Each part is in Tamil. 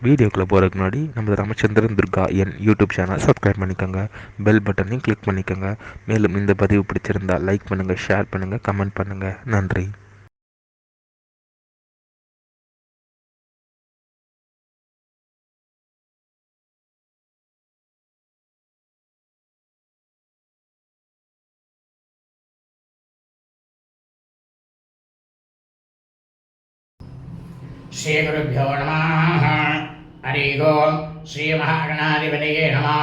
வீடியோக்குள்ளே போகிறதுக்கு முன்னாடி நம்ம Ramachandran Durga YouTube channel subscribe பண்ணிக்கோங்க, பெல் பட்டனையும் கிளிக் பண்ணிக்கோங்க. மேலும் இந்த பதிவு பிடிச்சிருந்தால் லைக் பண்ணுங்கள், ஷேர் பண்ணுங்கள், கமெண்ட் பண்ணுங்கள். நன்றி. ஸ்ரீகுருभ्यो நமः. ஹரி ஓம். ஸ்ரீ மகாகணாதிபதியே நமः.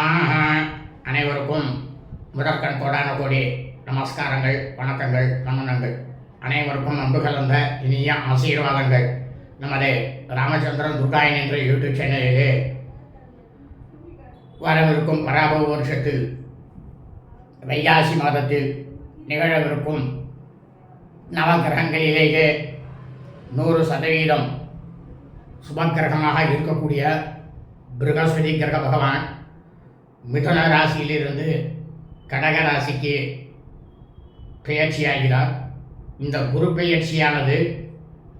அனைவருக்கும் முதற்கண் கோடான கோடி நமஸ்காரங்கள், வணக்கங்கள், வந்தனங்கள். அனைவருக்கும் அன்பு கலந்த இனிய ஆசீர்வாதங்கள். நமது ராமச்சந்திரன் துர்காயன் என்ற யூடியூப் சேனலிலே வரவிருக்கும் பராபவ வருஷத்தில் வைகாசி மாதத்தில் நிகழவிருக்கும் நவகிரகங்களிலேயே 100% சுபக்கிரகமாக இருக்கக்கூடிய பிருகஸ்பதி கிரக பகவான் மிதுன ராசியிலிருந்து கடக ராசிக்கு பெயர்ச்சியாகிறார். இந்த குரு பெயர்ச்சியானது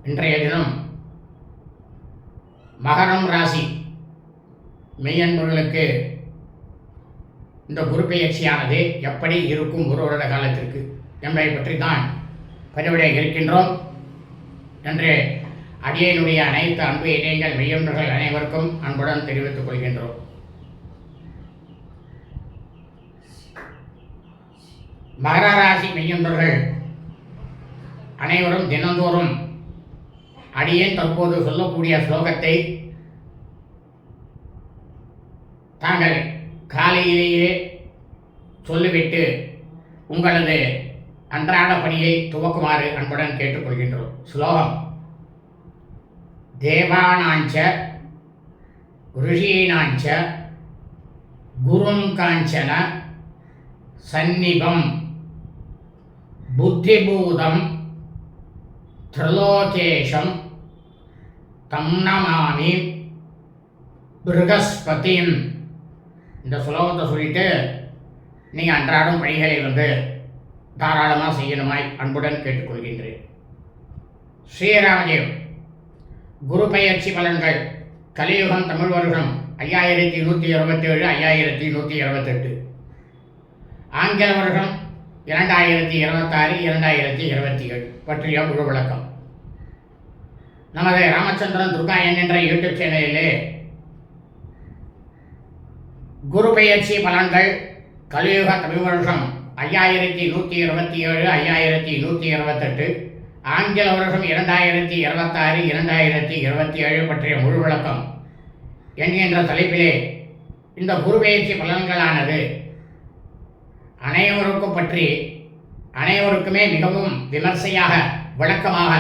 இன்றைய தினம் மகரம் ராசி மெய்யன்பர்களுக்கு இந்த குரு பெயர்ச்சியானது எப்படி இருக்கும் ஒரு வருட காலத்திற்கு என்பதை பற்றி தான் பதிவிட இருக்கின்றோம் என்று அடியனுடைய அனைத்து அன்பு இதயங்கள் மெய்யன்பர்கள் அனைவருக்கும் அன்புடன் தெரிவித்துக் கொள்கின்றோம். மகர ராசி மெய்யன்பர்கள் அனைவரும் தினந்தோறும் அடியேன் தற்போது சொல்லக்கூடிய ஸ்லோகத்தை தாங்கள் காலையிலேயே சொல்லிவிட்டு உங்களது அன்றாட பணியை துவக்குமாறு அன்புடன் கேட்டுக்கொள்கின்றோம். ஸ்லோகம்: தேவானாஞ்ச ருஷீனாஞ்ச குரும் காஞ்சன சந்நிபம் புத்திபூதம் திரிலோகேஷம் தம் நமாமி பிருகஸ்பதிம். இந்த ஸ்லோகத்தை சொல்லிட்டு நீங்கள் அன்றாடம் பணிகளை தாராளமாக செய்யணுமாய் அன்புடன் கேட்டுக்கொள்கின்றேன். ஸ்ரீராமஜெயம். குரு பெயர்ச்சி பலன்கள். கலியுகம் தமிழ் வருடம் 5127, 5128. ஆங்கில வருடம் 2026, 2027 பற்றிய முழு விளக்கம். நமது ராமச்சந்திரன் துர்காயன் என்ற யூடியூப் சேனலிலே குரு பெயர்ச்சி பலன்கள் கலியுக தமிழ் வருஷம் 5127, 5128, ஆங்கில வருஷம் 2026, 2027 பற்றிய முழு விளக்கம் என்கின்ற தலைப்பிலே இந்த குரு பெயர்ச்சி பலன்களானது அனைவருக்கும் பற்றி அனைவருக்குமே மிகவும் விமர்சையாக விளக்கமாக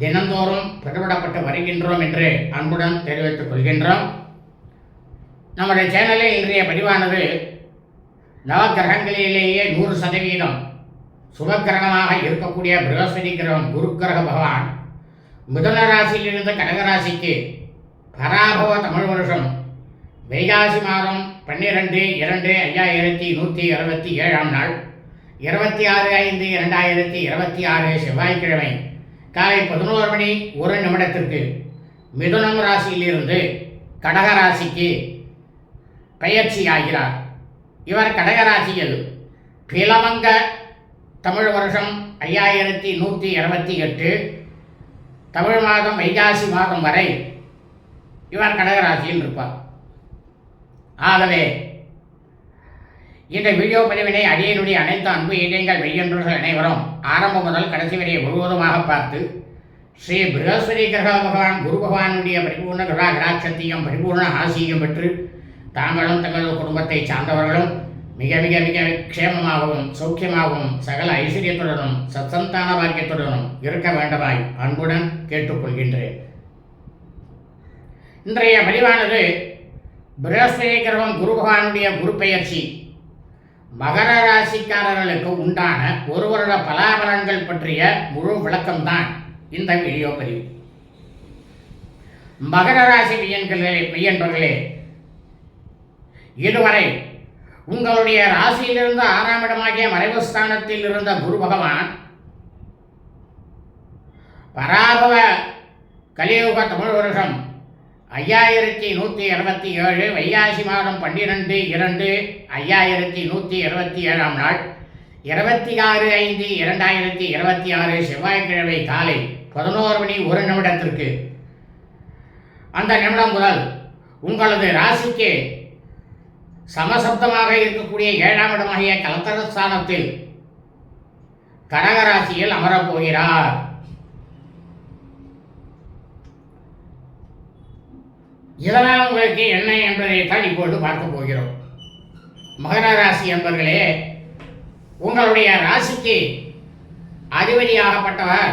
தினந்தோறும் பிரதிவிடப்பட்டு வருகின்றோம் என்று அன்புடன் தெரிவித்துக் கொள்கின்றோம். நம்முடைய சேனலில் இன்றைய பதிவானது நவகிரகங்களிலேயே 100% சுபக்கிரகமாக இருக்கக்கூடிய பிருகஸ்பதி கிரகம் குரு கிரக பகவான் மிதுன ராசியிலிருந்து கடகராசிக்கு பராபவ தமிழ் வருஷம் வைகாசி மாதம் 12/2/5167 நாள் 26/5/2026 செவ்வாய்க்கிழமை காலை 11:01 மிதுனம் ராசியிலிருந்து கடகராசிக்கு பெயர்ச்சியாகிறார். இவர் கடகராசியில் பிலவங்க தமிழ் வருஷம் 5128 தமிழ் மாதம் வைகாசி மாதம் வரை இவர் கடகராசியில் இருப்பார். ஆகவே இந்த வீடியோ பதிவினை அடியனுடைய அனைத்து அன்பு இதயங்கள் மெய்யன்பர்கள் அனைவரும் ஆரம்பம் முதல் கடைசி வரை முழுவதுமாக பார்த்து ஸ்ரீ பிருகஸ்பதி கிரக பகவான் குரு பகவானுடைய பரிபூர்ண கடாட்சத்தையும் பரிபூர்ண ஆசியும் பெற்று தாங்களும் தங்களது குடும்பத்தை சார்ந்தவர்களும் மிக மிக மிக க்ஷேமமாகவும் சௌக்கியமாகவும் சகல ஐஸ்வர்யத்துடனும் சத்சந்தான பாக்கியத்துடனும் இருக்க வேண்டுமாய் அன்புடன் கேட்டுக்கொள்கின்றேன். இன்றைய பதிவானது பிருகஸ்பதி கிரகம் குரு பகவானுடைய குரு பெயர்ச்சி மகர ராசிக்காரர்களுக்கு உண்டான ஒரு வருட பலாபலன்கள் பற்றிய முழு விளக்கம்தான் இந்த வீடியோ பதிவு. மகர ராசி மெய்யன்பர்களே, இதுவரை உங்களுடைய ராசியிலிருந்து 6ஆம் இடமாகிய மறைவு ஸ்தானத்தில் இருந்த குரு பகவான் பராபவ கலியுக தமிழ் வருஷம் 5127 வைகாசி மாதம் 12/2/5127 நாள் 26/5/2026 செவ்வாய்க்கிழமை காலை 11:01 அந்த நிமிடம் முதல் உங்களது ராசிக்கு சமசப்தமாக இருக்கக்கூடிய 7ஆம் இடமாகிய கலத்தரஸ்தானத்தில் கடகராசியில் அமரப்போகிறார். இதனால் உங்களுக்கு என்ன என்பதைத்தான் இப்பொழுது பார்க்க போகிறோம். மகர ராசி என்பவர்களே, உங்களுடைய ராசிக்கு அதிபதியாகப்பட்டவர்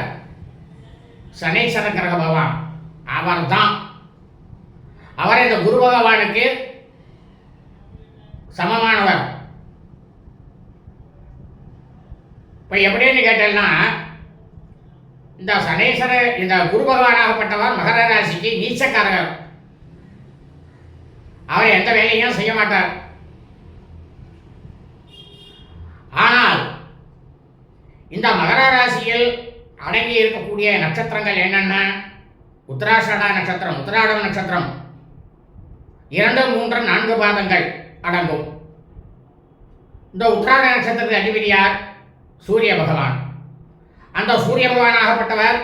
சனீஸ்வர கிரக பகவான். அவர்தான் அவர் இந்த குரு பகவானுக்கு சமமானவர். இப்போ எப்படின்னு கேட்டேன்னா, இந்த சனீஸ்வர இந்த குரு பகவானாகப்பட்டவர் மகர ராசிக்கு நீச்சக்காரகர். அவர் எந்த வேலையும் செய்ய மாட்டார். ஆனால் இந்த மகர ராசியில் அடங்கி இருக்கக்கூடிய நட்சத்திரங்கள் என்னென்ன? உத்தராஷாட நட்சத்திரம், உத்திராடம் நட்சத்திரம் 2, 3, 4 பாதங்கள் அடங்கும். இந்த உத்திராட நட்சத்திரத்தின் அதிபதி யார்? சூரிய பகவான். அந்த சூரிய பகவானாகப்பட்டவர்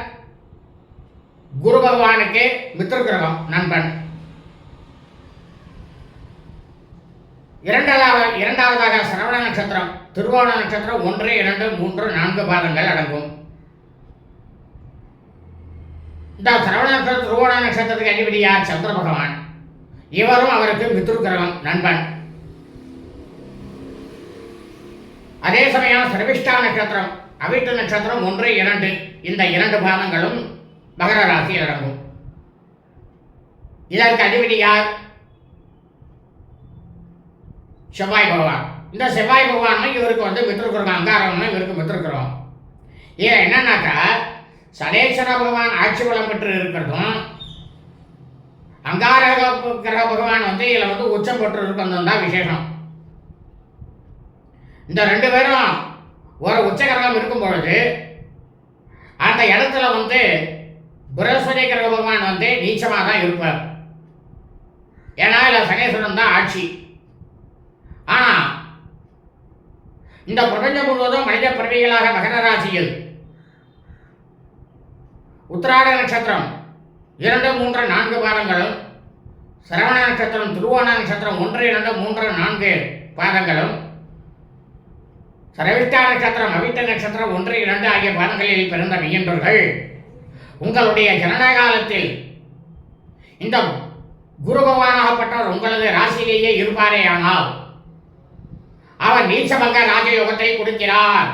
குரு பகவானுக்கு மித்ரு கிரகம், நண்பன். இரண்டாவதாக சிரவண நட்சத்திரம், திருவோண நட்சத்திரம் 1, 2, 3, 4 பாதங்கள் அடங்கும். இந்த சிரவண நட்சத்திரம் திருவோண நட்சத்திரத்துக்கு அதிபதி யார்? சந்திர பகவான். இவரும் அவருக்கு மித்ரு கிரகம், நண்பன். அதே சமயம் சர்விஷ்டா நட்சத்திரம், அவிட்ட நட்சத்திரம் 1, 2 இந்த 2 பாதங்களும் மகர ராசியில் அடங்கும். இதற்கு அதிபதி யார்? செவ்வாய் பகவான். இந்த செவ்வாய் பகவான் இவருக்கு மித்ரு கிரகம், அங்காரம்னு இவருக்கு மித்ரு கிரகம். இதில் என்னன்னாக்கா, சனீஸ்வர பகவான் ஆட்சி பலம் பெற்று இருக்கிறதும், அங்கார கிரக பகவான் இதில் உச்சம் பெற்று இருக்கிறதும் தான் விசேஷம். இந்த 2 பேரும் ஒரு உச்ச கிரகம் இருக்கும் பொழுது அந்த இடத்துல பிரகஸ்பதி கிரக பகவான் நீச்சமாக தான் இருப்பார். ஏன்னா இதில் சனீஸ்வரன் தான் ஆட்சி. ஆனால் இந்த பிரபஞ்சம் முழுவதும் மனித பிறவிகளாக மகர ராசியில் உத்திராட நட்சத்திரம் 2, 3, 4 பாதங்களும், சிரவண நட்சத்திரம் திருவோண நட்சத்திரம் 1, 2, 3, 4 பாதங்களும், சரவிஷ்டா நட்சத்திரம் அவிட்ட நட்சத்திரம் 1, 2 ஆகிய பாதங்களில் பிறந்த மெய்யன்பர்கள் உங்களுடைய ஜனன காலத்தில் இந்த குரு பகவானாகப்பட்டவர் உங்களது ராசியிலேயே இருப்பாரே ஆனால் அவர் நீச்சபங்க ராஜயோகத்தை கொடுக்கிறார்.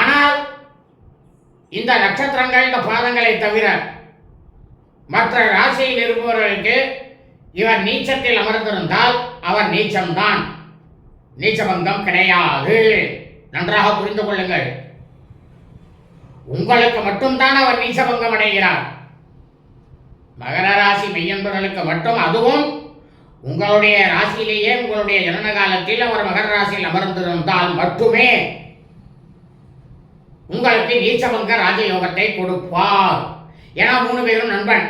ஆனால் இந்த நட்சத்திரங்கள், இந்த பாதங்களை தவிர மற்ற ராசியில் இருப்பவர்களுக்கு இவர் நீச்சத்தில் அமர்ந்திருந்தால் அவர் நீச்சம்தான், நீச்சபங்கம் கிடையாது. நன்றாக புரிந்து கொள்ளுங்கள். உங்களுக்கு மட்டும்தான் அவர் நீச்சபங்கம் அடைகிறார். மகர ராசி மெய்யன்பர்களுக்கு மட்டும், அதுவும் உங்களுடைய ராசியிலேயே உங்களுடைய ஜனன காலத்தில் அவர் மகர ராசியில் அமர்ந்திருந்தால் மட்டுமே உங்களுக்கு நீச்சபங்க ராஜயோகத்தை கொடுப்பார். ஏன்னா 3 பேரும் நண்பன்.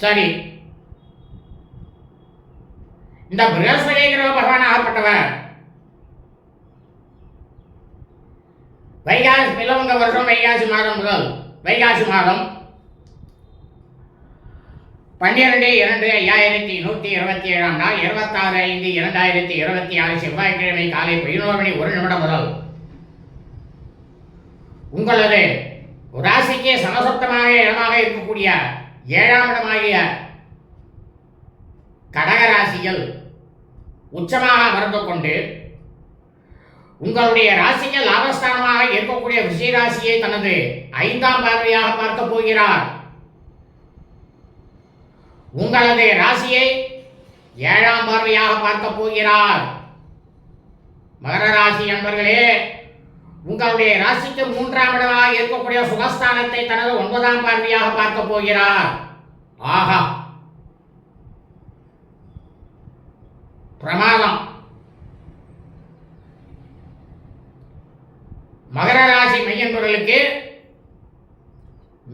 சரி, இந்த பிரகஸ்பதி கிரக பகவான் ஆகப்பட்டவர் வைகாசி பிளவங்க வருஷம் வைகாசி மாதம் முதல் வைகாசி மாதம் 12/2/5127 நாள் 26/5/2026 செவ்வாய்க்கிழமை காலை 11:01 முதல் உங்களது ராசிக்கு சமசப்தமாக இடமாக இருக்கக்கூடிய 7ஆம் இடமாகிய கடகராசியில் உச்சமாக அமர்ந்து கொண்டு உங்களுடைய ராசிக்கு லாபஸ்தானமாக இருக்கக்கூடிய விஷயராசியை தனது 5ஆம் பார்வையாக பார்க்க போகிறார். உங்களது ராசியை 7ஆம் பார்வையாக பார்க்க போகிறார். மகர ராசி என்பவர்களே, உங்களுடைய ராசிக்கு 3ஆம் இடமாக இருக்கக்கூடிய சுகஸ்தானத்தை தனது 9ஆம் பார்வையாக பார்க்க போகிறார். ஆஹா, மகர ராசி மையன்பவர்களுக்கு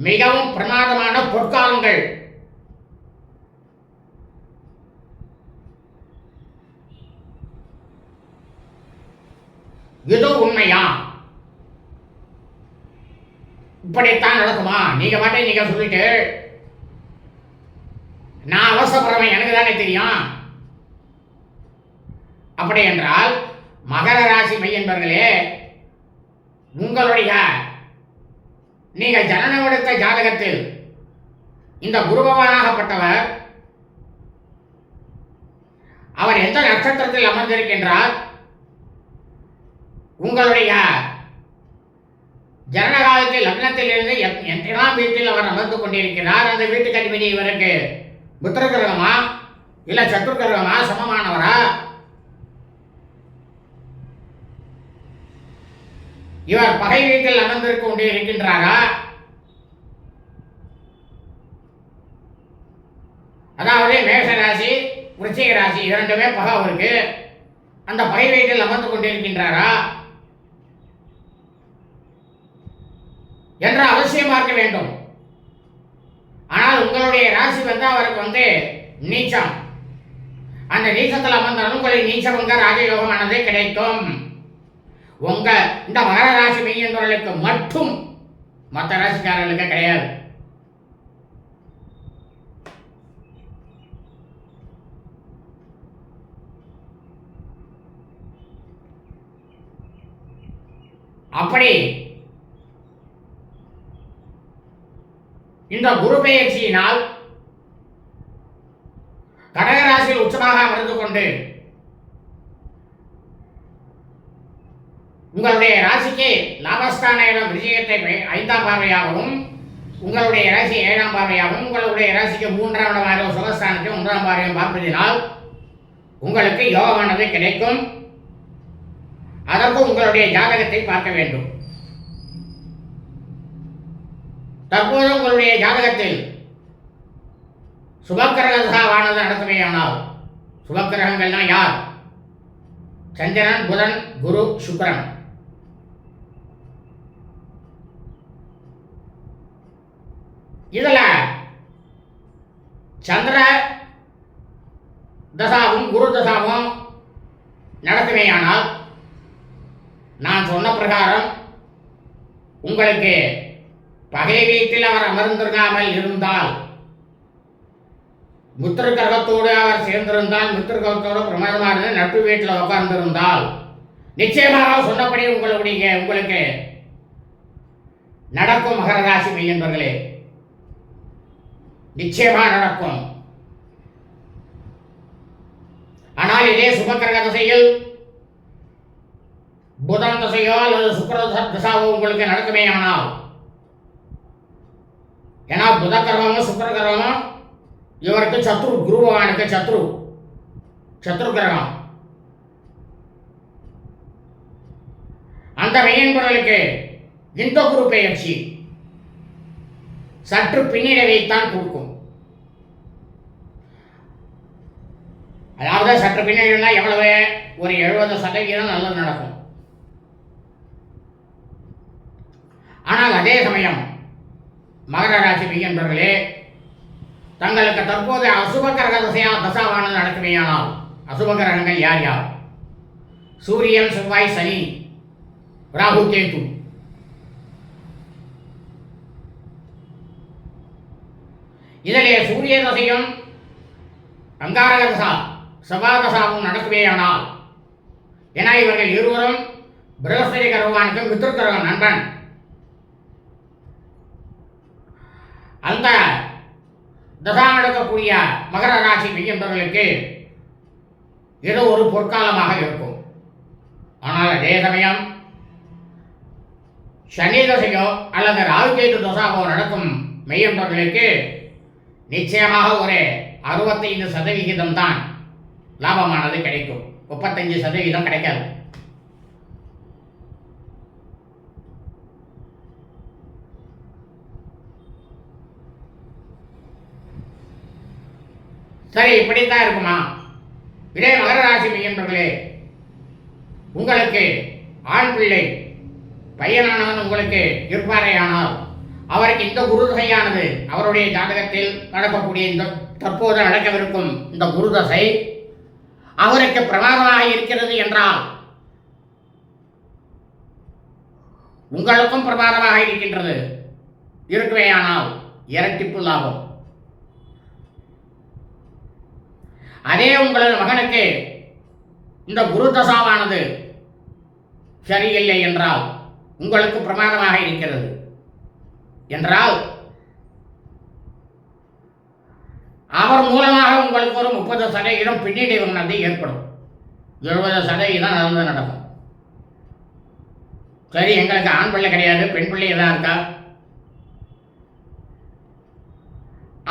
மிகவும் பிரமாதமான பொற்காலங்கள். இது உண்மையா? இப்படித்தான் நடக்குமா? நீங்க மட்டும் நீங்க சொல்லிட்டு நான் அவசரப்படுறவன், எனக்கு தானே தெரியும். அப்படி என்றால் மகர ராசி மையன்பர்களே, உங்களுடைய நீங்கள் ஜனனம் எடுத்த ஜாதகத்தில் இந்த குரு பகவானாகப்பட்டவர் அவர் எந்த நட்சத்திரத்தில் அமர்ந்திருக்கின்றார், உங்களுடைய ஜனனகாலத்தில் லக்னத்திலிருந்து எத்தனாம் வீட்டில் அவர் அமர்ந்து கொண்டிருக்கிறார், அந்த வீட்டுக்கு அதிபதி இவருக்கு புத்திர கிரகமா இல்ல சத்துரு கிரகமா, சமமானவரா, இவர் பகை வீட்டில் அமர்ந்திருக்க கொண்டு இருக்கின்றாரா, அதாவது மேஷ ராசி விருச்சிக ராசி இரண்டுமே பகை அவருக்கு, அந்த பகை வீட்டில் அமர்ந்து கொண்டிருக்கின்றாரா என்று அவசியம் பார்க்க வேண்டும். ஆனால் உங்களுடைய ராசி அவருக்கு நீச்சம், அந்த நீச்சத்தில் அமர்ந்தாலும் உங்களுக்கு நீச்சபங்க ராஜயோகமானது கிடைக்கும். உங்க இந்த மகர ராசி மெய்யன்பவர்களுக்கு மட்டும், மற்ற ராசிக்காரர்களுக்கு கிடையாது. அப்படி இந்த குரு பெயர்ச்சியினால் கடகராசியில் உச்சமாக அமர்ந்து கொண்டு உங்களுடைய ராசிக்கு லாபஸ்தான இடம் விஜயத்தை 5ஆம் பார்வையாகவும், உங்களுடைய ராசி 7ஆம் பார்வையாகவும், உங்களுடைய ராசிக்கு 3ஆம் இடமாக சுகஸ்தானத்தை 1ஆம் பார்வையும் பார்ப்பதினால் உங்களுக்கு யோகமானது கிடைக்கும். அதற்கு உங்களுடைய ஜாதகத்தை பார்க்க வேண்டும். தற்போது உங்களுடைய ஜாதகத்தில் சுபக்கிரக தசாவானது நடக்குமேயானால், சுபக்கிரகங்கள்னா யார்? சந்திரன், புதன், குரு, சுக்கிரன். இதுல சந்திர தசாவும் குரு தசாவும் நடக்குமேயானால், நான் சொன்ன பிரகாரம் உங்களுக்கு பகை வீட்டில் அவர் அமர்ந்திருக்காமல் இருந்தால், மித்திர கிரகத்தோடு அவர் சேர்ந்திருந்தால், மித்திர கிரகத்தோடு பிரமாதமான நட்பு வீட்டில் உட்கார்ந்திருந்தால், நிச்சயமாக சொன்னபடி உங்களுக்கு நடக்கும். மகர ராசி மெய்யன்பர்களே, நிச்சயமா நடக்கும். ஆனால் இதே சுபக்கிரக திசையில் புதன் திசையோ அல்லது சுக்கிர திசாவோ உங்களுக்கு நடக்குமே. ஆனால் ஏன்னா புத கிரகமும் சுக்கிர கிரகமும் இவருக்கு சத்ரு, குரு பகவானுக்கு சத்ரு கிரகம். அந்த மெய்யன்பர்களுக்கு இந்த குரு பெயர்ச்சி சற்று பின்னடைவைத்தான் கொடுக்கும். அதாவது சற்று பின்னடைவுனா எவ்வளவு? ஒரு 70% நல்லது நடக்கும். ஆனால் அதே சமயம் மகர ராசி மெய்யன்பர்களே, தங்களுக்கு தற்போது அசுப கிரக தசாவானது நடக்குமேயானால், அசுப கிரகங்கள் யார் யார்? சூரியன், செவ்வாய், சனி, ராகு, கேது. இதிலே சூரிய தசையும் அங்காரக தசா செவ்வாய் தசாவும் நடக்குமேயானால், ஏன்னா இவர்கள் இருவரும் பிரகஸ்பதி கிரகவானுக்கு மித்ரு கிரகம் நண்பன். அந்த தசா நடக்கக்கூடிய மகர ராசி மெய்யன்பர்களுக்கு ஏதோ ஒரு பொற்காலமாக இருக்கும். ஆனால் அதே சமயம் சனி தசையோ அல்லது ராகு கேது தசாவோ நடக்கும் மெய்யன்பர்களுக்கு நிச்சயமாக ஒரு 65% தான் லாபமானது கிடைக்கும். 35% கிடைக்காது. சரி, இப்படித்தான் இருக்குமா? இதே மகர ராசி மெய்யன்பர்களே, உங்களுக்கு ஆண் பிள்ளை பையனானவன் உங்களுக்கு இருப்பாரேயானால் அவருக்கு இந்த குரு தசையானது அவருடைய ஜாதகத்தில் நடக்கக்கூடிய இந்த தற்போது நடக்கவிருக்கும் இந்த குரு தசை அவருக்கு பிரமாதமாக இருக்கிறது என்றால் உங்களுக்கும் பிரமாதமாக இருக்கின்றது இருக்குவேயானால் இரட்டிப்பு லாபம். அதே உங்களது மகனுக்கு இந்த குரு தசாவானது சரியில்லை என்றால் உங்களுக்கு பிரமாதமாக இருக்கிறது என்றால் அவர் மூலமாக உங்களுக்கு ஒரு 30% பின்னடைவு நடந்து ஏற்படும். 70% நடக்கும். சரி, எங்களுக்கு ஆண் பிள்ளை கிடையாது, பெண் பிள்ளை தான் இருக்கா.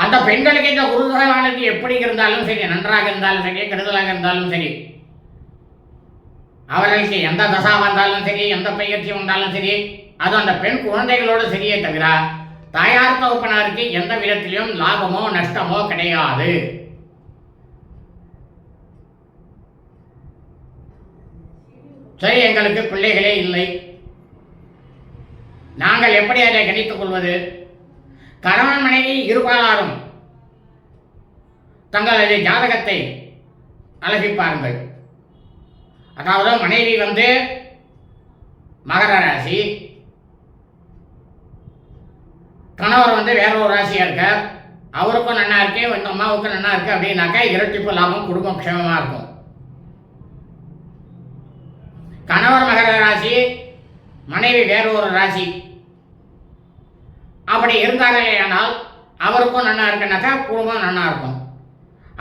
அந்த பெண்களுக்கு இந்த குருதசையானது எப்படி இருந்தாலும் சரி, நன்றாக இருந்தாலும் சரி, கெடுதலாக இருந்தாலும் சரி, அவர்களுக்கு எந்த தசா வந்தாலும் சரி, எந்த பயிற்சி வந்தாலும் சரி, அது அந்த பெண் குழந்தைகளோடு சரியே தவிர தாயார் தகப்பனாருக்கு எந்த விதத்திலும் லாபமோ நஷ்டமோ கிடையாது. சரி, எங்களுக்கு பிள்ளைகளே இல்லை, நாங்கள் எப்படி அதை கணித்துக் கொள்வது? கணவன் மனைவி இருபாலாரும் தங்களது ஜாதகத்தை அலசி பாருங்கள். அதாவது மனைவி மகர ராசி, கணவர் வேற ஒரு ராசியா இருக்கார், அவருக்கும் நன்னா இருக்கு, இந்த அம்மாவுக்கும் நன்னா இருக்கு அப்படின்னாக்கா இரட்டிப்பு லாபம், குடும்பம் க்ஷேமமா இருக்கும். கணவர் மகர ராசி, மனைவி வேற ஒரு ராசி, அப்படி இருந்தார்களே ஆனால் அவருக்கும் நன்னா இருக்குனாக்கா குடும்பம் நன்னா இருக்கும்.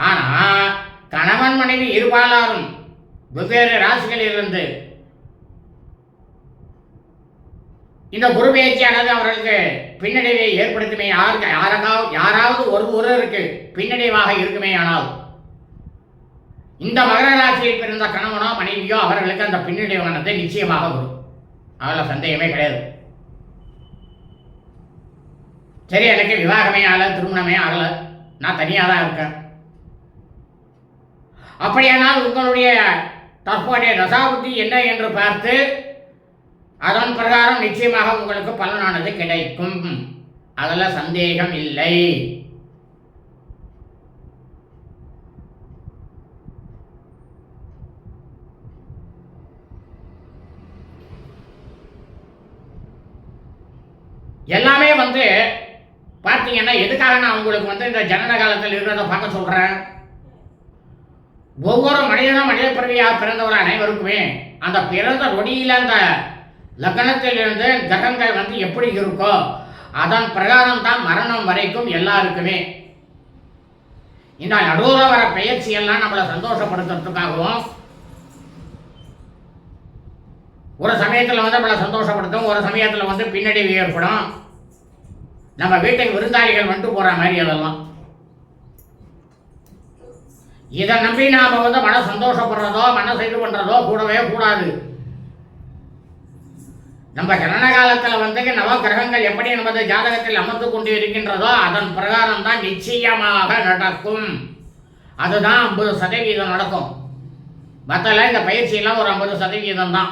ஆனா கணவன் மனைவி இருபாலாரும் வெவ்வேறு ராசிகளில் இருந்து இந்த குரு பயிற்சியானது அவர்களுக்கு பின்னடைவை ஏற்படுத்துமே. யாராவது ஒருவருக்கு பின்னடைவாக இருக்குமே ஆனால் இந்த மகர ராசியில் பிறந்த கணவனோ மனைவியோ அவர்களுக்கு அந்த பின்னடைவானது நிச்சயமாக வரும். அதில் சந்தேகமே கிடையாது. சரி, எனக்கு விவாகமே ஆகல, திருமணமே ஆகல, நான் தனியாக தான் இருக்கேன். அப்படியானால் உங்களுடைய தற்போதைய தசாபுத்தி என்ன என்று பார்த்து அதன் பிரகாரம் நிச்சயமாக உங்களுக்கு பலனானது கிடைக்கும். அதில் சந்தேகம் இல்லை. எல்லாமே பார்த்தீங்கன்னா எதுக்காக நான் உங்களுக்கு இந்த ஜனன காலத்தில் இருக்கிறத பார்க்க சொல்றேன். ஒவ்வொரு மனிதனும் மனித பிறவியாக பிறந்தவர் அனைவருக்குமே அந்த பிறந்த நொடியில் அந்த லக்னத்திலிருந்து கிரகங்கள் எப்படி இருக்கோ அதன் பிரகாரம் தான் மரணம் வரைக்கும் எல்லாருக்குமே. இந்த நடுவில் வர பயிற்சி எல்லாம் நம்மளை சந்தோஷப்படுத்துறதுக்காகவும் ஒரு சமயத்தில் நம்மளை சந்தோஷப்படுத்தும், ஒரு சமயத்தில் பின்னடைவு ஏற்படும். நம்ம வீட்டுக்கு விருந்தாளிகள் போற மாதிரி அதெல்லாம். இதை நம்பி நாம மன சந்தோஷப்படுறதோ மனசு இது பண்றதோ கூடவே கூடாது. நம்ம ஜனன காலத்தில் நவ கிரகங்கள் எப்படி நமது ஜாதகத்தில் அமர்ந்து கொண்டு இருக்கின்றதோ அதன் பிரகாரம் தான் நிச்சயமாக நடக்கும். அதுதான் 50% நடக்கும். மற்றல இந்த பயிற்சியெல்லாம் ஒரு 50% தான்.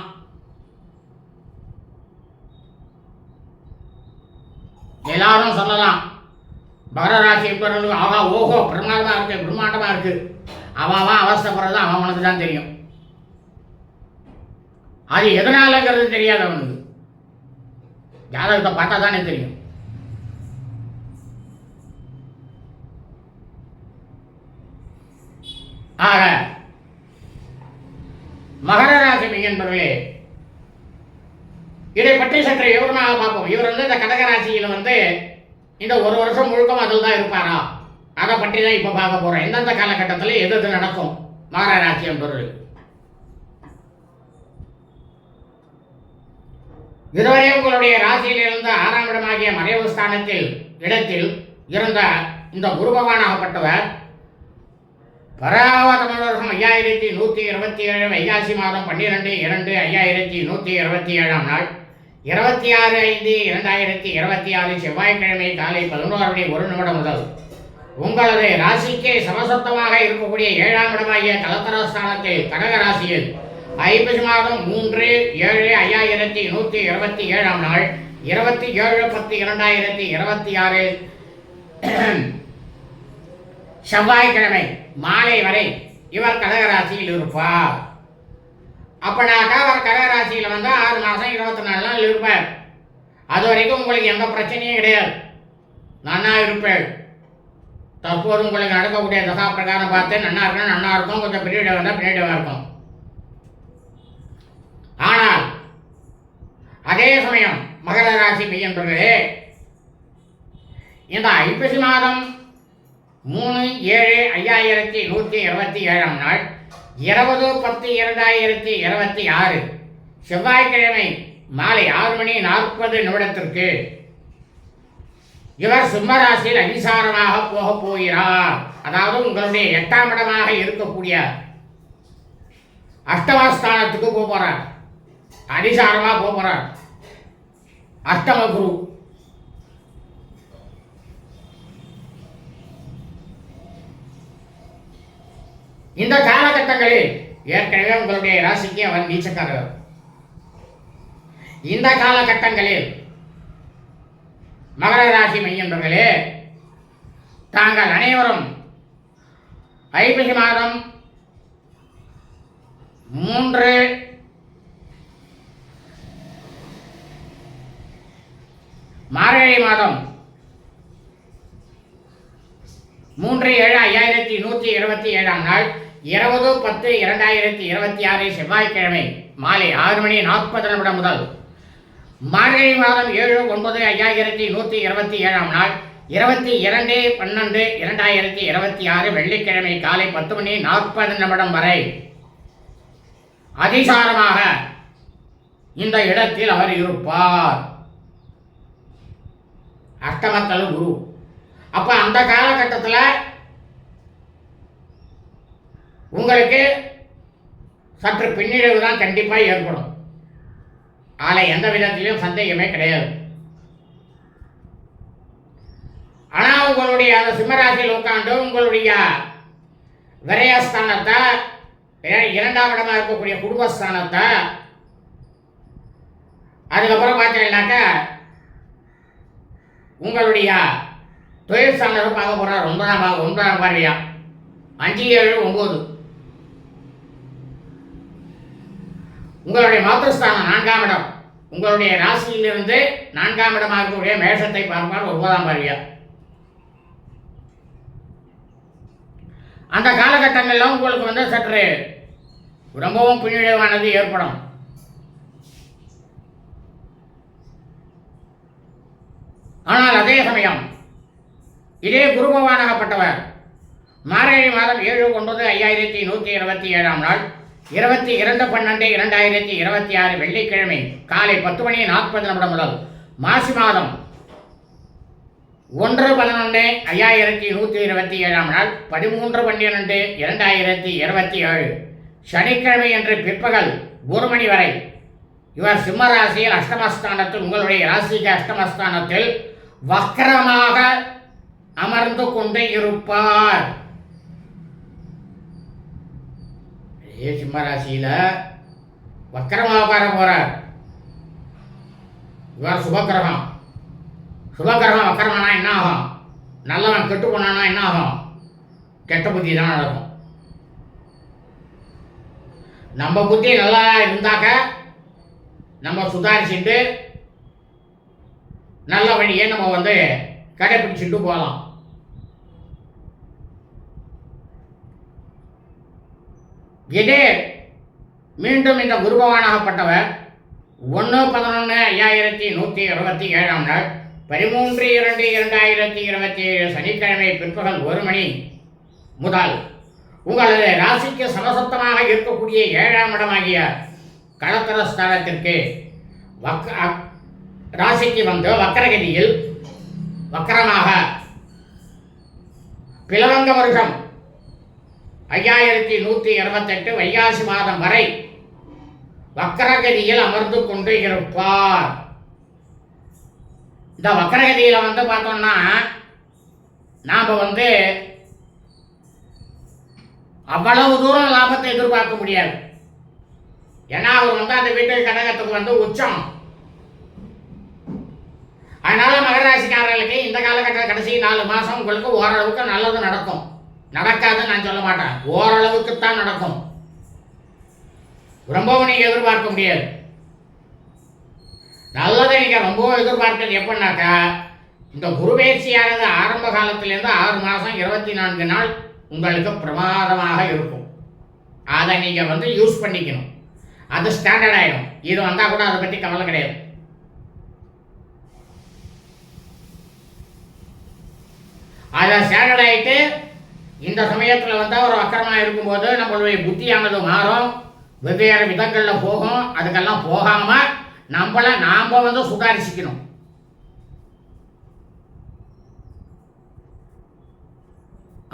எல்லாரும் சொல்லலாம் மகர ராசி என்பவர்களுக்கு ஆகா ஓஹோ பிரமாண்டமா இருக்கு, பிரம்மாண்டமா இருக்கு. அவன் அவஸ்தைப்படுறது அவனுக்கு தான் தெரியும். அது எதனாலங்கிறது தெரியாது அவனுக்கு. ஜாதகத்தை பார்த்தா தானே தெரியும். ஆக மகர ராசி என்பவர்களே, இதை பற்றி சற்று விவரமாக பார்ப்போம். இவர் இந்த கடகராசியில் இந்த ஒரு வருஷம் முழுக்கம் அதில் தான் இருப்பாரா, அதை பற்றி தான் இப்போ பார்க்க போகிறோம். எந்தெந்த காலகட்டத்தில் எது எது நடக்கும் மகர ராசி என்பவர்கள். இதுவரை உங்களுடைய ராசியில் இருந்த 6ஆம் இடமாகிய மறைவு ஸ்தானத்தில் இடத்தில் இருந்த இந்த குரு பகவானாகப்பட்டவர் பராவ தமிழ் வருஷம் 5127 வைகாசி மாதம் 12/2/2127 நாள் 26/5/2026 செவ்வாய்க்கிழமை காலை 11:01 முதல் உங்களது ராசிக்கு சமசப்தமாக இருக்கக்கூடிய 7ஆம் இடமாகிய கலத்தரஸ்தானத்தில் கடக ராசியில் ஐப்பசி மாதம் 3/7/5127 நாள் 27/10/2026 செவ்வாய்க்கிழமை மாலை வரை இவர் கடகராசியில் இருப்பார். அப்பனாக்கா அவர் கடகராசியில் வந்து 6 மாதம் 24 நாள் இருப்பார். அது வரைக்கும் உங்களுக்கு எந்த பிரச்சனையும் கிடையாது, நன்னா இருப்பேன். தற்போது உங்களுக்கு நடக்கக்கூடிய தசா பிரகாரம் பார்த்து நன்னா இருக்கணும், நன்னா இருக்கும். கொஞ்சம் பின்னாடி வந்தால் பின்னாடியாக இருக்கும். ஆனால் அதே சமயம் மகர ராசி மெய்யன்பர்களே, இந்த ஐப்பசி மாதம் 3/7/5127 நாள் 20/10/2026 செவ்வாய்க்கிழமை மாலை 6:40 இவர் சிம்மராசியில் அதிசாரமாக போக போகிறார். அதாவது உங்களுடைய 8ஆம் இடமாக இருக்கக்கூடிய அஷ்டமஸ்தானத்துக்கு போகிறார். அதிசாரமாக போகிறார். அஷ்டம குரு. இந்த காலகட்டங்களில் ஏற்கனவே உங்களுடைய ராசிக்கு அவர் நீச்சக்காரர். இந்த காலகட்டங்களில் மகர ராசி மெய்யன்பர்களே, தாங்கள் அனைவரும் ஐப்பசி மாதம் 3 மார்கழி மாதம் 3/7/5127 நாள் 20/10/2026 செவ்வாய்க்கிழமை மாலை 6:40 முதல் மார்கழி மாதம் 7/9/5127 நாள் 22/12/2026 வெள்ளிக்கிழமை காலை 10:40 வரை அதிசாரமாக இந்த இடத்தில் அவர் இருப்பார். அஷ்டமத்தல் குரு. அப்ப அந்த காலகட்டத்தில் உங்களுக்கு சற்று பின்னடைவு தான் கண்டிப்பாக ஏற்படும். அதில் எந்த விதத்திலும் சந்தேகமே கிடையாது. ஆனால் உங்களுடைய அந்த சிம்மராசியில் உட்காந்து உங்களுடைய விரயஸ்தானத்தை, 2ஆம் இடமா இருக்கக்கூடிய குடும்பஸ்தானத்தை, அதுக்கப்புறம் பார்த்தீங்கன்னாக்கா உங்களுடைய தொழில் ஸ்தானத்தை பார்க்க போகிறார். 9ஆம் பார்வையா 5/7/9 உங்களுடைய மாத்திருஸ்தானம் 4ஆம் இடம். உங்களுடைய ராசியிலிருந்து 4ஆம் இடமாக இருக்கக்கூடிய மேஷத்தை பார்ப்பார் 9ஆம் பார்வையா. அந்த காலகட்டங்களில் உங்களுக்கு வந்து சற்று ரொம்பவும் பின்னடைவானது ஏற்படும். ஆனால் அதே சமயம் இதே குரு பகவானாகப்பட்டவர் மார்கழி மாதம் 7/9/5127 நாள் 22/12/2026 வெள்ளிக்கிழமை காலை 10:40 முதல் மாசி மாதம் 1/11/5127 நாள் 13/12/2027 சனிக்கிழமை என்று பிற்பகல் 1 மணி வரை இவர் சிம்மராசியில் அஷ்டமஸ்தானத்தில், உங்களுடைய ராசிக்கு அஷ்டமஸ்தானத்தில் வக்கரமாக அமர்ந்து கொண்டு இருப்பார். சிம்மராசியில் வக்கரமாக உட்கார போறார். இவர் சுபக்கிரகம். சுபக்கிரகம் வக்கரமானா என்ன ஆகும்? நல்லவன் கெட்டு போனானா என்ன ஆகும்? கெட்ட புத்தி தான் நடக்கும். நம்ம புத்தி நல்லா இருந்தாக்க நம்ம சுதாரிச்சுட்டு நல்ல வழியே நம்ம வந்து கடைப்பிடிச்சுட்டு போகலாம். இதே மீண்டும் இந்த குரு பகவானாகப்பட்டவர் 1/11/5127 நாள் 13/2/2027 சனிக்கிழமை பிற்பகல் 1 மணி முதல் உங்களது ராசிக்கு சமசப்தமாக இருக்கக்கூடிய 7ஆம் இடமாகிய களத்திர ஸ்தானத்திற்கு ராசிக்கு வந்து வக்கரகதியில் வக்கரமாக பிளவங்க வருஷம் 5128 வைகாசி மாதம் வரை வக்கரகதியில் அமர்ந்து கொண்டு இருப்பார். இந்த வக்கரகதியில் வந்து பார்த்தோம்னா நாம் வந்து அவ்வளவு தூரம் லாபத்தை எதிர்பார்க்க முடியாது. ஏன்னா அவர் வந்து அந்த வீட்டு கடகத்துக்கு வந்து உச்சம். அதனால மகர ராசிக்காரர்களுக்கு இந்த காலகட்டத்தில் கடைசி 4 மாதம் உங்களுக்கு ஓரளவுக்கு நல்லது நடக்கும். நடக்காதுன்னு நான் சொல்ல மாட்டேன், ஓரளவுக்கு தான் நடக்கும். ரொம்பவும் நீங்கள் எதிர்பார்க்க முடியாது. நல்லதை நீங்கள் ரொம்பவும் எதிர்பார்க்கிறது எப்படின்னாக்கா, இந்த குருபெயர்ச்சியானது ஆரம்ப காலத்திலேருந்து 6 மாதம் 24 நாள் உங்களுக்கு பிரமாதமாக இருக்கும். அதை நீங்கள் வந்து யூஸ் பண்ணிக்கணும். அது ஸ்டாண்டர்ட் ஆகிடும். இது வந்தால் கூட அதை பற்றி கவலை கிடையாது. அதை ஸ்டாண்டர்ட் ஆகிட்டு இந்த சமயத்தில் வந்து ஒரு அக்கிரமாக இருக்கும்போது நம்மளுடைய புத்தியானது மாறும், வெவ்வேறு விதங்களில் போகும். அதுக்கெல்லாம் போகாமல் நாம் வந்து சுதாரிச்சுக்கணும்.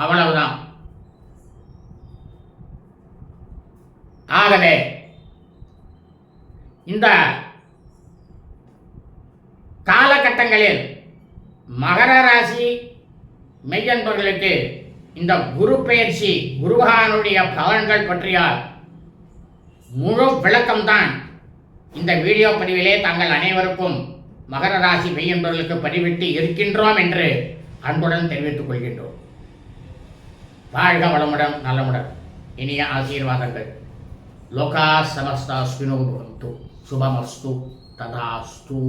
அவ்வளவுதான். ஆகவே இந்த காலகட்டங்களில் மகர ராசி மெய்யன்பர்களுக்கு இந்த குரு பெயர்ச்சி குருபகவானுடைய பலன்கள் பற்றிய முழு விளக்கம்தான் இந்த வீடியோ பதிவிலே தாங்கள் அனைவருக்கும் மகர ராசி மெய்யன்பர்களுக்கு பதிவிட்டு இருக்கின்றோம் என்று அன்புடன் தெரிவித்துக் கொள்கின்றோம். வாழ்க வளமுடன், நலமுடன், இனிய ஆசீர்வாதங்கள். லோகா சமஸ்தா ஸ்வினோ பவந்து. சுபமஸ்து. ததாஸ்து.